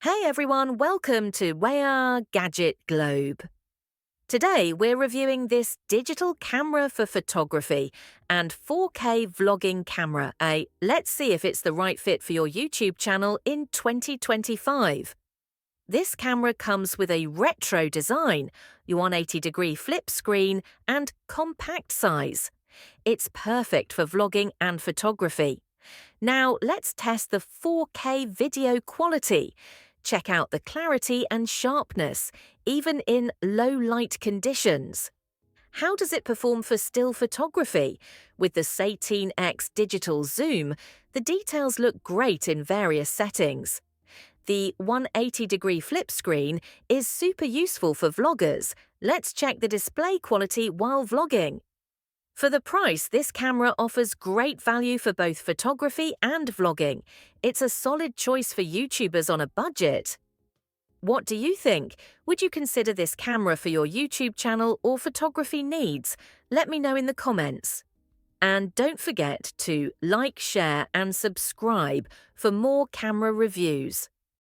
Hey everyone, welcome to Gadget Globe. Today we're reviewing this digital camera for photography and 4K vlogging camera. Let's see if it's the right fit for your YouTube channel in 2025. This camera comes with a retro design, your 180-degree flip screen and compact size. It's perfect for vlogging and photography. Now let's test the 4K video quality. Check out the clarity and sharpness, even in low light conditions. How does it perform for still photography? With the 18x digital zoom, the details look great in various settings. The 180-degree flip screen is super useful for vloggers. Let's check the display quality while vlogging. For the price, this camera offers great value for both photography and vlogging. It's a solid choice for YouTubers on a budget. What do you think? Would you consider this camera for your YouTube channel or photography needs? Let me know in the comments. And don't forget to like, share and subscribe for more camera reviews.